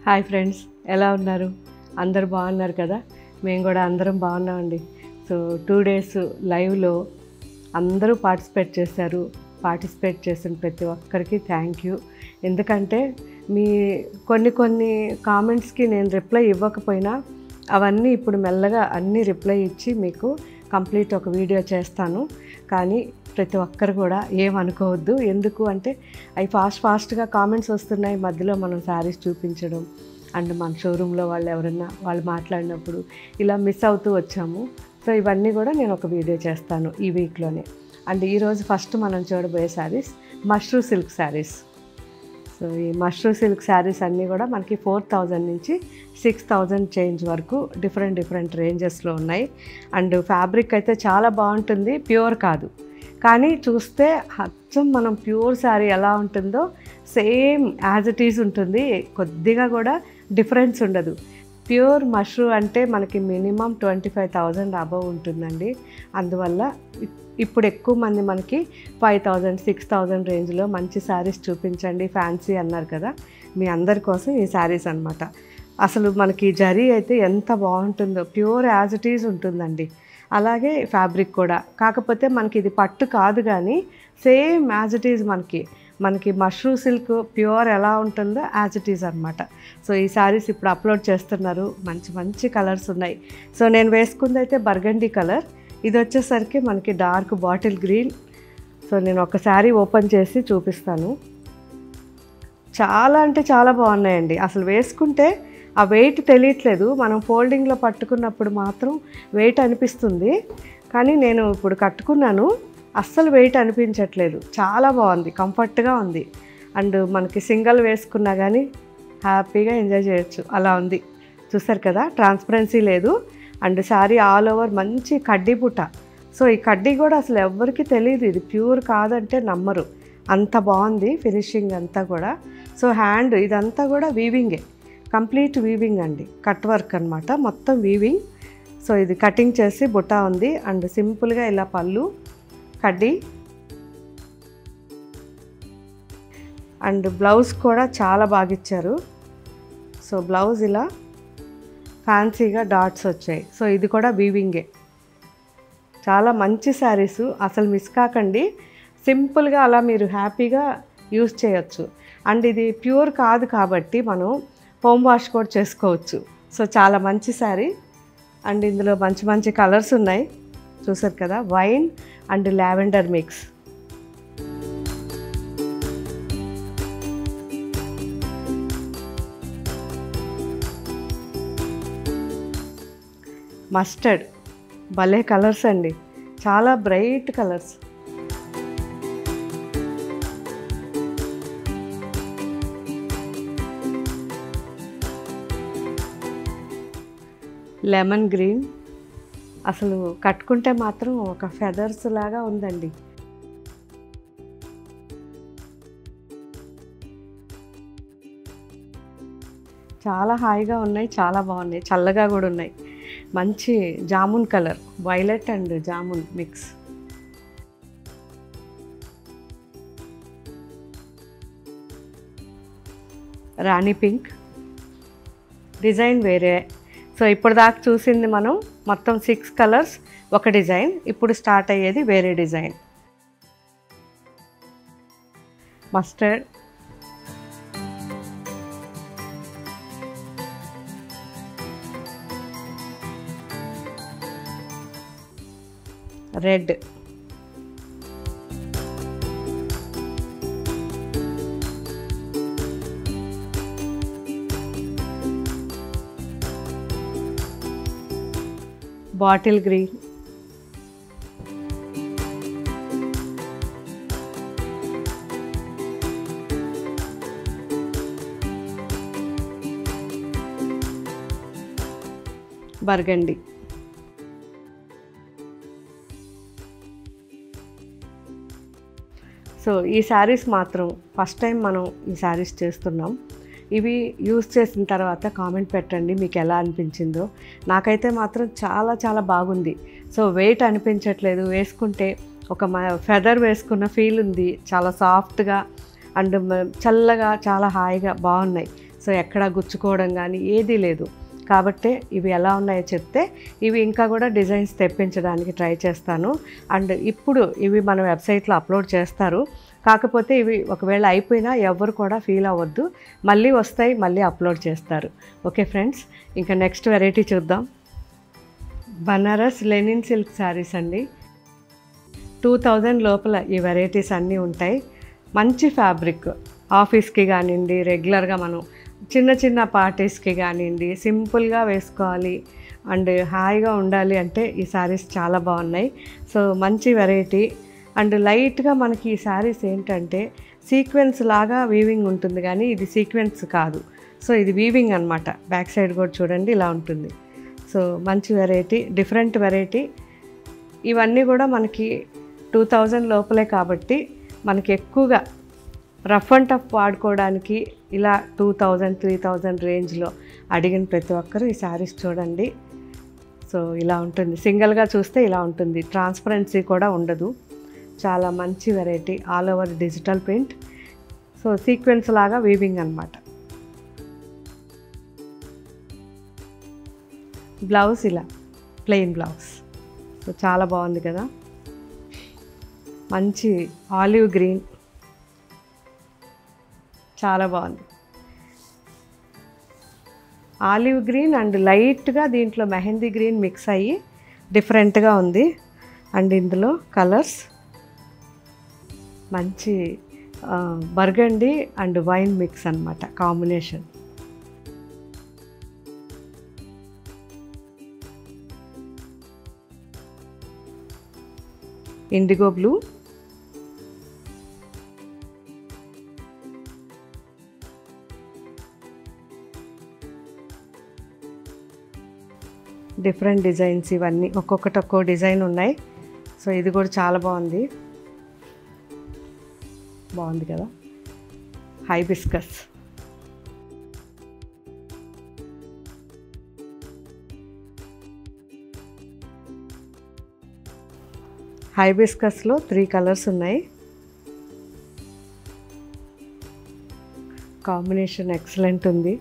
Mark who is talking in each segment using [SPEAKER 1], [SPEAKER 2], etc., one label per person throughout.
[SPEAKER 1] Hi friends, ఎలా ఉన్నారు? అందరు బాగున్నారు కదా? మేము కూడా అందరం బాగున్నామండి. సో 2 days లైవ్లో అందరూ పార్టిసిపేట్ చేశారు. పార్టిసిపేట్ చేసిన ప్రతి ఒక్కరికి థ్యాంక్ యూ. ఎందుకంటే మీ కొన్ని కామెంట్స్కి నేను రిప్లై ఇవ్వకపోయినా అవన్నీ ఇప్పుడు మెల్లగా అన్నీ రిప్లై ఇచ్చి మీకు కంప్లీట్ ఒక వీడియో చేస్తాను. కానీ ప్రతి ఒక్కరు కూడా ఏమనుకోవద్దు. ఎందుకు అంటే అవి ఫాస్ట్గా కామెంట్స్ వస్తున్నాయి, మధ్యలో మనం శారీస్ చూపించడం అండ్ మన షోరూంలో వాళ్ళు మాట్లాడినప్పుడు ఇలా మిస్ అవుతూ వచ్చాము. సో ఇవన్నీ కూడా నేను ఒక వీడియో చేస్తాను ఈ వీక్లోనే. అండ్ ఈరోజు ఫస్ట్ మనం చూడబోయే శారీస్ మష్రూ సిల్క్ శారీస్. సో ఈ మష్రూ సిల్క్ శారీస్ అన్నీ కూడా మనకి 4000 నుంచి 6000 చేంజ్ వరకు డిఫరెంట్ రేంజెస్లో ఉన్నాయి. అండ్ ఫ్యాబ్రిక్ అయితే చాలా బాగుంటుంది, ప్యూర్ కాదు. కానీ చూస్తే అచ్చం మనం ప్యూర్ శారీ ఎలా ఉంటుందో సేమ్ యాజ్ ఇట్ ఈజ్ ఉంటుంది, కొద్దిగా కూడా డిఫరెన్స్ ఉండదు. ప్యూర్ మష్రూ అంటే మనకి మినిమం 25,000 అబవ్ ఉంటుందండి. అందువల్ల ఇప్పుడు ఎక్కువ మంది మనకి 5,000 6,000 రేంజ్లో మంచి శారీస్ చూపించండి ఫ్యాన్సీ అన్నారు కదా, మీ అందరి కోసం ఈ శారీస్ అన్నమాట. అసలు మనకి జరీ అయితే ఎంత బాగుంటుందో, ప్యూర్ యాజ్ ఇట్ ఈజ్ ఉంటుందండి. అలాగే ఫ్యాబ్రిక్ కూడా, కాకపోతే మనకి ఇది పట్టు కాదు కానీ సేమ్ యాజ్ ఇట్ ఈజ్ మనకి మష్రూ సిల్క్ ప్యూర్ ఎలా ఉంటుందో యాజ్ ఇట్ ఈజ్ అనమాట. సో ఈ శారీస్ ఇప్పుడు అప్లోడ్ చేస్తున్నారు. మంచి కలర్స్ ఉన్నాయి. సో నేను వేసుకుంది అయితే బర్గండీ కలర్, ఇది వచ్చేసరికి మనకి డార్క్ బాటిల్ గ్రీన్. సో నేను ఒక శారీ ఓపెన్ చేసి చూపిస్తాను. చాలా అంటే చాలా బాగున్నాయండి. అసలు వేసుకుంటే ఆ వెయిట్ తెలియట్లేదు, మనం ఫోల్డింగ్లో పట్టుకున్నప్పుడు మాత్రం వెయిట్ అనిపిస్తుంది. కానీ నేను ఇప్పుడు కట్టుకున్నాను, అస్సలు వెయిట్ అనిపించట్లేదు. చాలా బాగుంది, కంఫర్ట్గా ఉంది. అండ్ మనకి సింగిల్ వేసుకున్నా కానీ హ్యాపీగా ఎంజాయ్ చేయొచ్చు, అలా ఉంది. చూసారు కదా, ట్రాన్స్పరెన్సీ లేదు. అండ్ శారీ ఆల్ ఓవర్ మంచి కడ్డీ బుట్ట. సో ఈ కడ్డీ కూడా అసలు ఎవరికి తెలియదు ఇది ప్యూర్ కాదంటే నమ్మరు, అంత బాగుంది ఫినిషింగ్ అంతా కూడా. సో హ్యాండ్ ఇదంతా కూడా వీవింగే, కంప్లీట్ వీవింగ్ అండి, కట్ వర్క్ అనమాట, మొత్తం వీవింగ్. సో ఇది కటింగ్ చేసి బుట్ట ఉంది. అండ్ సింపుల్గా ఇలా పళ్ళు కడ్డీ. అండ్ బ్లౌజ్ కూడా చాలా బాగా ఇచ్చారు. సో బ్లౌజ్ ఇలా ఫ్యాన్సీగా డాట్స్ వచ్చాయి. సో ఇది కూడా వీవింగే. చాలా మంచి శారీసు, అసలు మిస్ కాకండి. సింపుల్గా అలా మీరు హ్యాపీగా యూజ్ చేయొచ్చు. అండ్ ఇది ప్యూర్ కాదు కాబట్టి మనం హోమ్ వాష్ కూడా చేసుకోవచ్చు. సో చాలా మంచి శారీ. అండ్ ఇందులో మంచి కలర్స్ ఉన్నాయి, చూసారు కదా, wine and lavender mix. Mustard, భలే కలర్స్ అండి, చాలా బ్రైట్ కలర్స్. లెమన్ గ్రీన్, అసలు కట్టుకుంటే మాత్రం ఒక ఫెదర్స్ లాగా ఉందండి. చాలా హాయిగా ఉన్నాయి, చాలా బాగున్నాయి, చల్లగా కూడా ఉన్నాయి. మంచి jamun colour, violet and jamun mix. Rani pink, design వేరే. సో ఇప్పుడు దాకా చూసింది మనం మొత్తం 6 కలర్స్ ఒక డిజైన్, ఇప్పుడు స్టార్ట్ అయ్యేది వేరే design. Mustard, red, bottle green, burgundy. So ఈ శారీస్ మాత్రం ఫస్ట్ టైం మనం ఈ శారీస్ చేస్తున్నాం. ఇవి యూస్ చేసిన తర్వాత కామెంట్ పెట్టండి మీకు ఎలా అనిపించిందో. నాకైతే మాత్రం చాలా బాగుంది. సో వెయిట్ అనిపించట్లేదు, వేసుకుంటే ఒక ఫెదర్ వేసుకున్న ఫీల్ ఉంది, చాలా సాఫ్ట్గా అండ్ చల్లగా చాలా హాయిగా బాగున్నాయి. సో ఎక్కడా గుచ్చుకోవడం కానీ ఏదీ లేదు. కాబట్టి ఇవి ఎలా ఉన్నాయో చెప్తే ఇవి ఇంకా కూడా డిజైన్స్ తెప్పించడానికి ట్రై చేస్తాను. అండ్ ఇప్పుడు ఇవి మన వెబ్సైట్లో అప్లోడ్ చేస్తారు. కాకపోతే ఇవి ఒకవేళ అయిపోయినా ఎవరు కూడా ఫీల్ అవ్వద్దు, మళ్ళీ వస్తాయి, మళ్ళీ అప్లోడ్ చేస్తారు. ఓకే ఫ్రెండ్స్, ఇంకా నెక్స్ట్ వెరైటీ చూద్దాం. బనారస్ లెనిన్ సిల్క్ శారీస్ అండి. 2000 లోపల ఈ వెరైటీస్ అన్నీ ఉంటాయి. మంచి ఫ్యాబ్రిక్, ఆఫీస్కి కానివ్వండి, రెగ్యులర్గా మనం చిన్న చిన్న పార్టీస్కి కానివ్వండి, సింపుల్గా వేసుకోవాలి అండ్ హాయిగా ఉండాలి అంటే ఈ శారీస్ చాలా బాగున్నాయి. సో మంచి వెరైటీ అండ్ లైట్గా మనకి ఈ శారీస్ ఏంటంటే సీక్వెన్స్ లాగా వీవింగ్ ఉంటుంది, కానీ ఇది సీక్వెన్స్ కాదు. సో ఇది వీవింగ్ అనమాట. బ్యాక్ సైడ్ కూడా చూడండి ఇలా ఉంటుంది. సో మంచి వెరైటీ, డిఫరెంట్ వెరైటీ. ఇవన్నీ కూడా మనకి 2000 లోపలే కాబట్టి మనకి ఎక్కువగా రఫ్ అండ్ టఫ్ వాడుకోవడానికి ఇలా 2000-3000 రేంజ్లో అడిగిన ప్రతి ఒక్కరూ ఈ శారీస్ చూడండి. సో ఇలా ఉంటుంది, సింగిల్గా చూస్తే ఇలా ఉంటుంది, ట్రాన్స్పరెన్సీ కూడా ఉండదు. చాలా మంచి variety, all over digital print. So sequence లాగా వీవింగ్ అనమాట. బ్లౌజ్ ఇలా ప్లెయిన్ బ్లౌజ్. సో చాలా బాగుంది కదా, మంచి ఆలివ్ గ్రీన్, చాలా బాగుంది. ఆలివ్ గ్రీన్ అండ్ లైట్గా దీంట్లో మెహందీ గ్రీన్ మిక్స్ అయ్యి డిఫరెంట్గా ఉంది. అండ్ ఇందులో కలర్స్ మంచి బర్గండీ అండ్ వైన్ మిక్స్ అన్నమాట, combination. IndiGo blue, different designs, ఇవన్నీ ఒక్కొక్కటి ఒక్కో డిజైన్ ఉన్నాయి. సో ఇది కూడా చాలా బాగుంది, బాగుంది కదా, హైబిస్కస్. హైబిస్కస్లో 3 కలర్స్ ఉన్నాయి. కాంబినేషన్ ఎక్సలెంట్ ఉంది.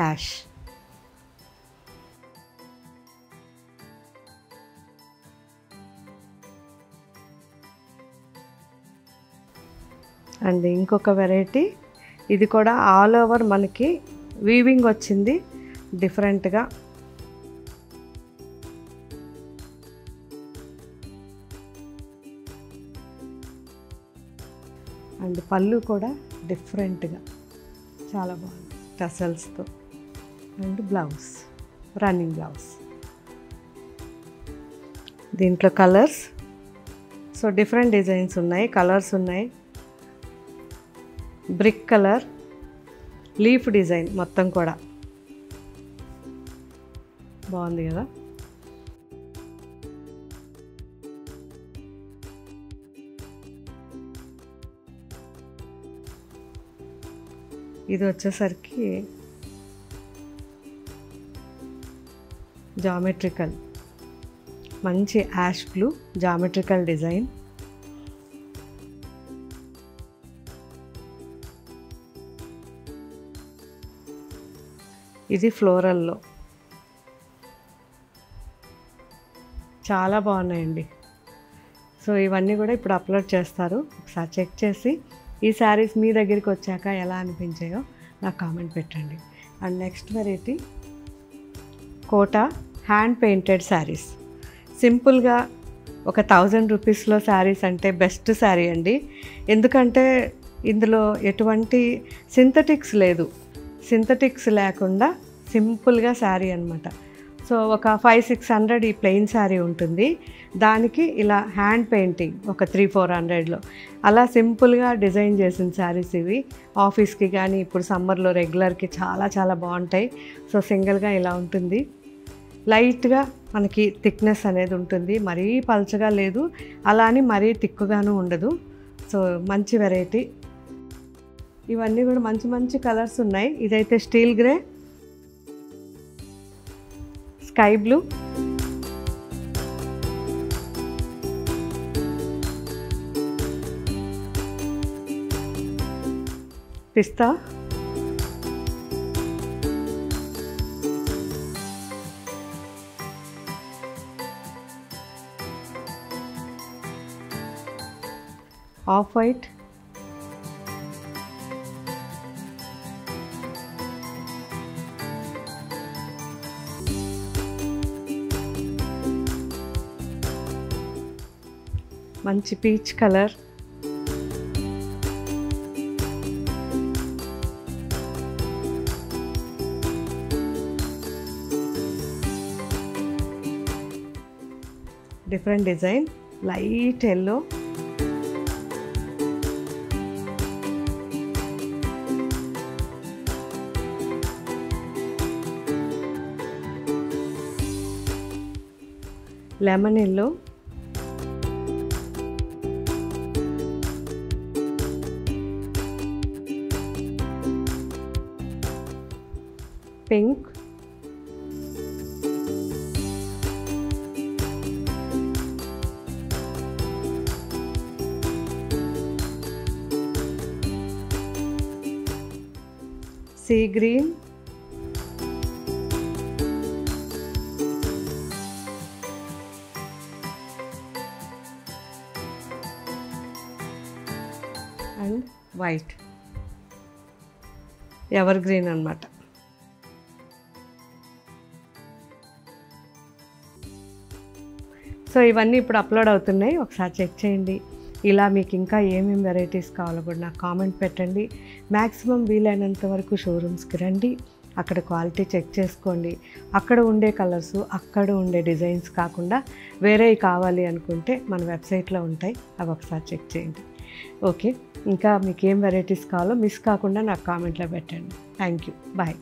[SPEAKER 1] యాష్, అండ్ ఇంకొక వెరైటీ, ఇది కూడా ఆల్ ఓవర్ మనకి వీవింగ్ వచ్చింది డిఫరెంట్గా. అండ్ పళ్ళు కూడా డిఫరెంట్గా చాలా బాగుంది, టసల్స్తో. And blouse, running blouse. దీంట్లో కలర్స్, సో డిఫరెంట్ డిజైన్స్ ఉన్నాయి, కలర్స్ ఉన్నాయి. బ్రిక్ కలర్, లీఫ్ డిజైన్ మొత్తం కూడా బాగుంది కదా. ఇది వచ్చేసరికి జామెట్రికల్, మంచి యాష్ బ్లూ జామెట్రికల్ డిజైన్. ఇది ఫ్లోరల్లో, చాలా బాగున్నాయండి. సో ఇవన్నీ కూడా ఇప్పుడు అప్లోడ్ చేస్తారు, ఒకసారి చెక్ చేసి ఈ శారీస్ మీ దగ్గరికి వచ్చాక ఎలా అనిపించాయో నాకు కామెంట్ పెట్టండి. And next variety Kota hand painted saris. సింపుల్గా ఒక 1000 రూపీస్లో శారీస్ అంటే బెస్ట్ శారీ అండి. ఎందుకంటే ఇందులో ఎటువంటి సింథటిక్స్ లేదు, సింథటిక్స్ లేకుండా సింపుల్గా శారీ అనమాట. సో ఒక 500-600 ఈ ప్లెయిన్ శారీ ఉంటుంది, దానికి ఇలా హ్యాండ్ పెయింటింగ్ ఒక 300-400లో అలా సింపుల్గా డిజైన్ చేసిన శారీస్ ఇవి. ఆఫీస్కి కానీ ఇప్పుడు సమ్మర్లో రెగ్యులర్కి చాలా చాలా బాగుంటాయి. సో సింగిల్గా ఇలా ఉంటుంది, లైట్గా మనకి థిక్నెస్ అనేది ఉంటుంది, మరీ పల్చగా లేదు, అలా అని మరీ థిక్గాను ఉండదు. సో మంచి వెరైటీ. ఇవన్నీ కూడా మంచి మంచి కలర్స్ ఉన్నాయి. ఇదైతే స్టీల్ గ్రే, స్కై బ్లూ, పిస్తా, ఆఫ్ వైట్, మంచి peach colour, different design, light yellow, lemon yellow, pink, sea green, and white, ever green అన్నమాట. సో ఇవన్నీ ఇప్పుడు అప్లోడ్ అవుతున్నాయి, ఒకసారి చెక్ చేయండి. ఇలా మీకు ఇంకా ఏమేమి వెరైటీస్ కావాలో కూడా నాకు కామెంట్ పెట్టండి. మ్యాక్సిమం వీలైనంత వరకు షోరూమ్స్కి రండి, అక్కడ క్వాలిటీ చెక్ చేసుకోండి. అక్కడ ఉండే కలర్స్, అక్కడ ఉండే డిజైన్స్ కాకుండా వేరేవి కావాలి అనుకుంటే మన వెబ్సైట్లో ఉంటాయి, అవి ఒకసారి చెక్ చేయండి. ఓకే, ఇంకా మీకు ఏం వెరైటీస్ కావాలో మిస్ కాకుండా నాకు కామెంట్లో పెట్టండి. Thank you, bye.